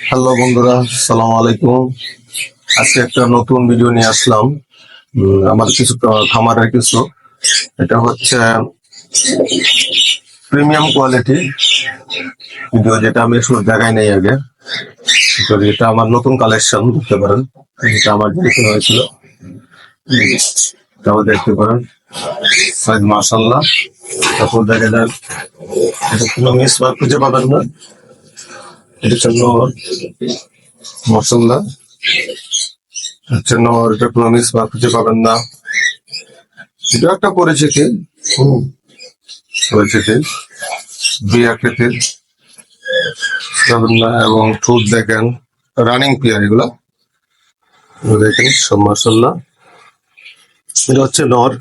Hello বন্ধুরা, সালাম আলাইকুম। আজকে একটা নতুন ভিডিও নিয়ে আসলাম। আমার কিছু খামারের কিছু, এটা হচ্ছে প্রিমিয়াম কোয়ালিটি ভিডিও, যেটা আমি শুরু দেখাই নাই আগে। তো এটা আমার নতুন কালেকশন দেখতে পারেন, এটা আমার ডিরেকশন হয়েছিল, এটাও দেখতে পারেন। সাইজ মাশাআল্লাহ। তারপর দেখা যায় এটা কোনো মিস মার্ক খুঁজে পাবেন না, এটার জন্য মাশাআল্লাহ। এর জন্য এটা কোনো মিস মার্ক খুঁজে পাবেন না। এটা একটা পরিচিতি, পরিচিতি দুই আকৃতির পাবেন না। এবং ঠোঁট দেখেন, রানিং পেয়ার এগুলা দেখেন সব মাশাআল্লাহ। এটা হচ্ছে নর,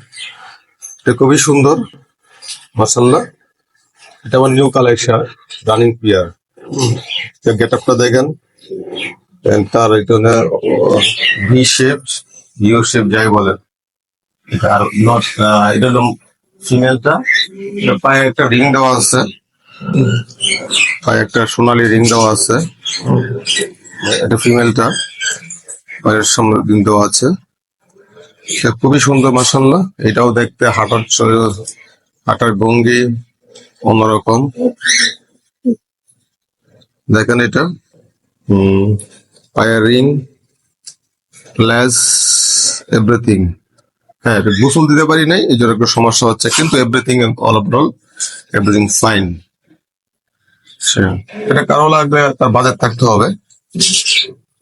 এটা খুবই সুন্দর মাশাআল্লাহ। এটা আমার new collection, running pair. Get আপটা দেখেন, তার এখানে ভি শেপ, ইউ শেপ যাই বলেন। আর নট, এটা হলো ফিমেলটা, পায়ে একটা রিং দেওয়া আছে, পায়ে একটা সোনালী রিং দেওয়া আছে। এটা ফিমেলটা, পায়ের সামনে রিং দেওয়া আছে। সে খুবই সুন্দর মাশাআল্লাহ। এটাও দেখতে হাঁটার ভঙ্গি অন্যরকম দেখেন। এটা পায়ের রিং, লেস, এভরিথিং। হ্যাঁ, এটা গোসল দিতে পারি নাই, এই জন্য একটু সমস্যা হচ্ছে, কিন্তু everything all overall everything fine. এটা কারো লাগবে তার বাজার থাকতে হবে,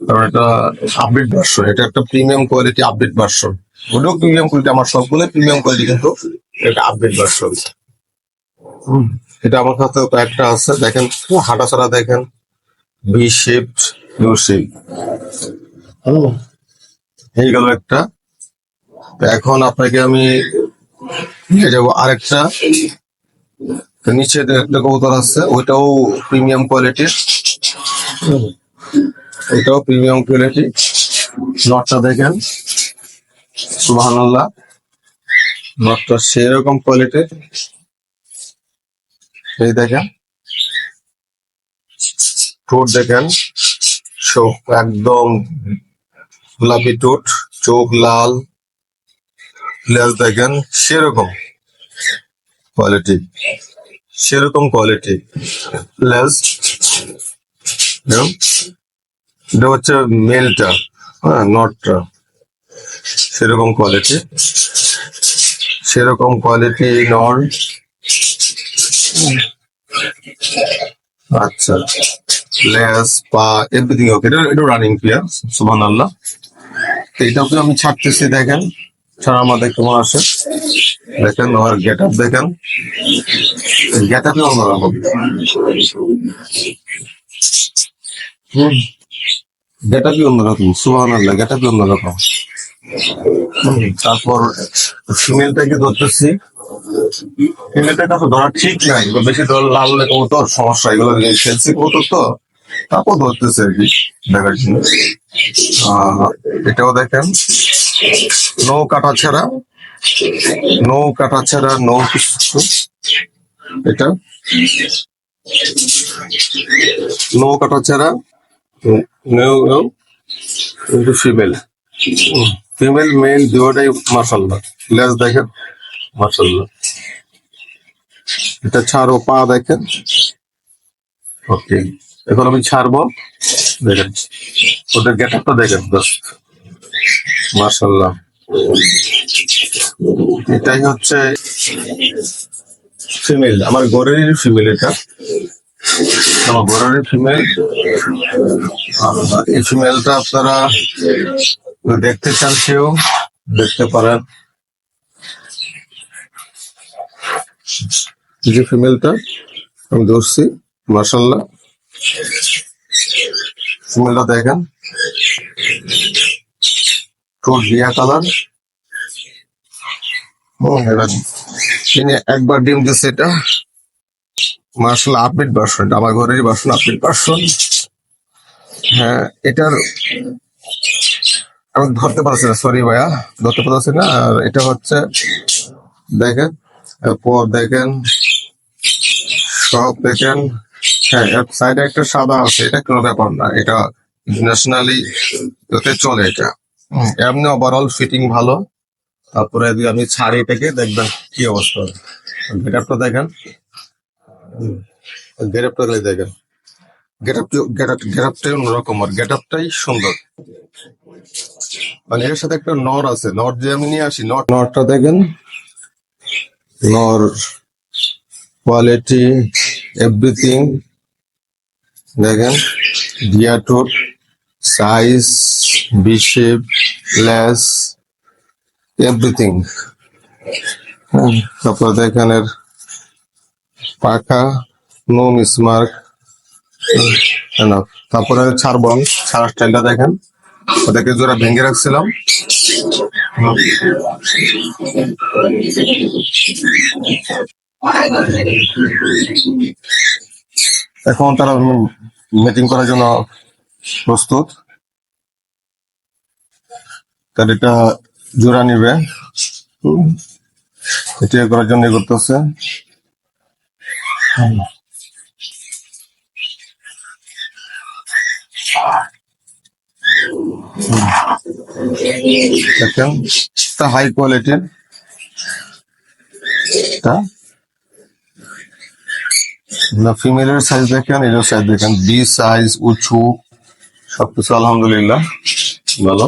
কারণ এটা আপডেট ভার্সন, এটা একটা প্রিমিয়াম কোয়ালিটি আপডেট ভার্সন। ওটাও প্রিমিয়াম কোয়ালিটি, আমার সবগুলো প্রিমিয়াম কোয়ালিটি, কিন্তু এটা আপডেট ভার্সন। এটা আমার কাছে একটা আছে, দেখেন হাঁটা ছাড়া দেখেন, ভি শেপ, ইউ শেপ। এই গেল একটা। তো এখন আপনাকে আমি নিয়ে যাবো আরেকটা, নিচে একটা কবুতর আছে, ওইটাও প্রিমিয়াম কোয়ালিটির, ওইটাও প্রিমিয়াম কোয়ালিটি। নটটা দেখেন সুবহানাল্লাহ, নটটা সেরকম কোয়ালিটির। এই দেখেন ঠোঁট দেখেন, চোখ একদম গোলাপি ঠোঁট, চোখ লাল, লেজ দেখেন সেরকম কোয়ালিটি, সেরকম কোয়ালিটি লেজ। এটা হচ্ছে মেলটা, হ্যাঁ নটটা সেরকম কোয়ালিটি, সেরকম কোয়ালিটি নর। আচ্ছা, লেজ, পা, এভরিথিং ওকে। এটা রানিং পেয়ার সুবহানাল্লাহ। এইটাকে আমি ছাড়তেছি, দেখেন ছাড়া আমাদের কেমন আসে। দেখেন ওর গেট আপ দেখেন, গেট আপে অন্যরকম। গেট আপই অন্যরকম সুবহানাল্লাহ, গেট আপই অন্যরকম। তারপর ফিমেলটাকে ধরতেছি, ফিমেলটা তো ধরা ঠিক নাই, বেশি ধর লাল কবুতর সমস্যা, এগুলো খেলছি কবুতর তো, তারপর ধরতেছে আর কি দেখার জন্য। এটাও দেখেন নো কাটা ছাড়া, নো কাটা ছাড়া, নো কিছু। এটা নো কাটা ছাড়া, নো, কিন্তু ফিমেল, ফিমেল মেল দুটাই মাশাআল্লাহ। লেজ দেখেন মাশাআল্লাহ। এটা ছাড়ো, পা দেখেন। ওকে, এখন আমি ছাড়বো, দেখেন ওদের গেট আপটা দেখেন বাস মাশাআল্লাহ। এটাই হচ্ছে ফিমেল, আমার ঘরেরই ফিমেল, এটা আমার ঘরেরই ফিমেল। এই ফিমেলটা আপনারা দেখতে চান সেও দেখতে পারেন। যে ফিমেলটা আমি ধরছি মাশাআল্লাহ, ফিমেলটা দেখেন, ঠোঁট দিয়া কালার। তিনি একবার ডিম দিচ্ছে, এটা মাশাআল্লাহ আপডেট ভার্সন, আমার ঘরের ভার্সন, আপডেট ভার্সন। হ্যাঁ, এটার আমি ধরতে পারছি না, সরি ভাইয়া, ধরতে পারছি না। আর এটা হচ্ছে দেখেন, এরপর দেখেন সব দেখেন হ্যাঁ, এর সাইডে একটা সাদা আছে, এটা কোনো ব্যাপার না, এটা ইন্টারন্যাশনালি ওতে চলে এটা। এমনি ওভারঅল ফিটিং ভালো। তারপরে যদি আমি ছাড়ি এটাকে দেখবেন কি অবস্থা। গেটআপটা দেখেন, গেটআপটা দেখেন, গেটআপটাই অন্যরকম, আর গেটআপটাই সুন্দর। মানে এর সাথে একটা নর আছে, নর যে আমি নিয়ে আসি, নরটা দেখেন, নর কোয়ালিটি এভরিথিং দেখেন, ডিয়াটুর সাইজ, বিশেপ, লেস, এভরিথিং। তারপর দেখেন এর পাখা, নো মিসমার্ক। তারপরে ছাড়বো আমি, ছাড়ার স্টাইলটা দেখেন, ওদেরকে জোড়া ভেঙে রাখছিলাম। এখন তারা মিটিং করার জন্য প্রস্তুত, তার এটা জোড়া নিবে, এটা করার জন্য করতেছে। দেখেন এটা হাই কোয়ালিটির, না ফিমেলের সাইজ দেখেন, এর সাইজ দেখেন, বি সাইজ, উঁচু, সবকিছু আলহামদুলিল্লাহ ভালো।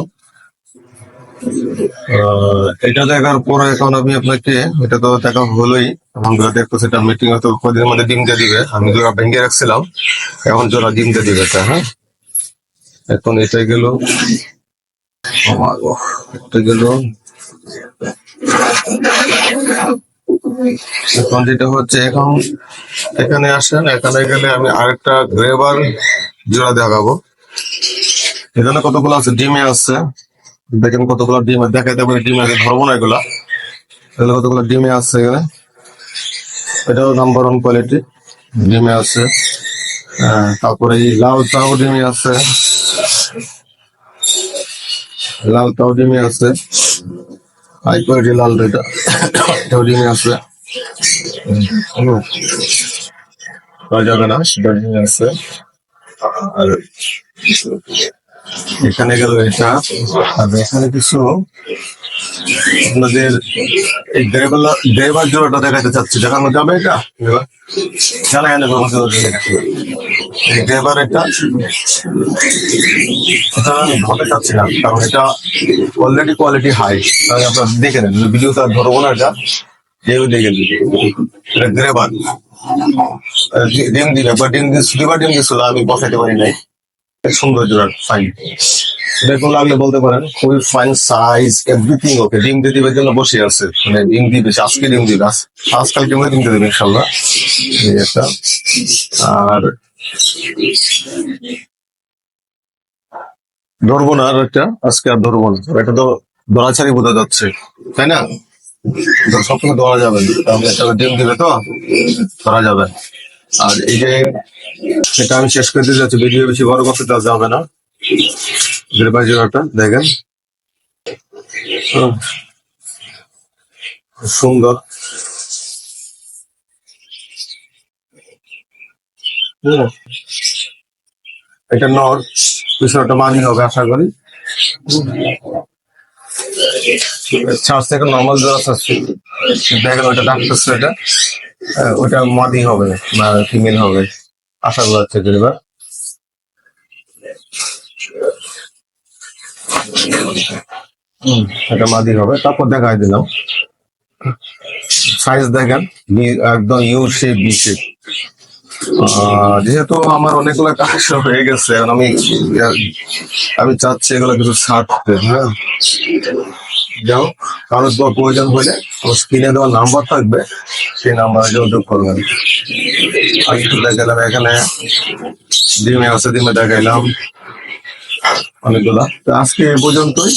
এটা দেখার পরে এখন আমি আপনাকে, এটা তো দেখা হলোই আলহামদুলিল্লাহ, দেখতেছি এটা মিটিং হয়তো কদিনের মধ্যে ডিম দিয়ে দিবে। আমি জোড়া ভেঙে রাখছিলাম, এখন জোড়া ডিম দিয়ে দিবে এটা। হ্যাঁ, এখন এটা গেল, এটা গেল। এখন যেটা হচ্ছে, এখন এখানে আসেন, এখানে গেলে আমি আরেকটা গ্রেবার জোড়া দেখাবো। এখানে কতগুলো আছে, ডিমে আছে, দেখেন কতগুলো ডিম দেখাইতে পারি, ডিম আগে ধরবো না এগুলা, এগুলো কতগুলো ডিমে আছে এখানে। এটাও নাম্বার 1 কোয়ালিটি, ডিমে আছে। তারপরে এই লালটাও ডিমে আছে, লালটাও ডিমে আছে, হাই কোয়ালিটি লাল, এটাও ডিমে আছে। যাবে না, সেটা ডিমে আছে। আর এখানে গেল এটা, আর এখানে কিছু আপনাদের এই ড্রাইভার জোড়াটা দেখাতে চাচ্ছি, দেখানো যাবে এটা? জানা গেলে এই ড্রাইভার এটা আমি ধরতে চাচ্ছি না, কারণ এটা অলরেডি কোয়ালিটি হাই। আপনার দেখে নেন, ভিডিওটা ধরবো না, এটা যেও দেখে এটা ড্রাইভার ডিম দিবে, বা ডিম দিচ্ছিল, আমি বসাইতে পারি নাই। সুন্দর জোড়া, ফাইন। দেখুন লাগলে বলতে পারেন, খুবই ফাইন সাইজ, এভরিথিং ওকে। ডিম দিয়ে দিবে জন্য বসে আছে, মানে ডিম দিবে, আজকে ডিম দিবে, আজকালকে ডিম দিয়ে দেবে ইনশাল্লাহ। এই একটা, আর ধরবো না, আর একটা আজকে আর ধরবো না, এটা তো দড়াছাড়ি বোঝা যাচ্ছে, তাই না? সবসময় ধরা যাবে না, তাহলে একটা ডিম দিবে তো ধরা যাবে। আর এই যে এটা আমি শেষ করতে যাচ্ছি, ভিডিও বেশি বড় করতে যাবে না। গ্রেবার জোড়াটা দেখেন, সুন্দর। এটা নর, পিছনটা মানি হবে আশা করি। ছাড় থেকে নর্মাল জোড়া ছাড়ছি, দেখেন ওইটা ডাকতেছে, এটা ওটা মাদি হবে বা ফিমেল হবে আশা করা হচ্ছে। গ্রেবার এটা মাদি হবে। তারপর দেখাই দিলাম, সাইজ দেখেন, একদম ইউ শেপ, বি শেপ। যেহেতু আমার অনেকগুলো কালেকশন হয়ে গেছে, এখন আমি চাচ্ছি এগুলো কিছু ছাড়তে। হ্যাঁ, যাও, কারো প্রয়োজন হলে স্ক্রিনে দেওয়া নাম্বার থাকবে, সেই নাম্বারে যোগাযোগ করবেন। আমি একটু দেখালাম, এখানে ডিমে আছে, ডিমে দেখাইলাম অনেকগুলা। তো আজকে এ পর্যন্তই।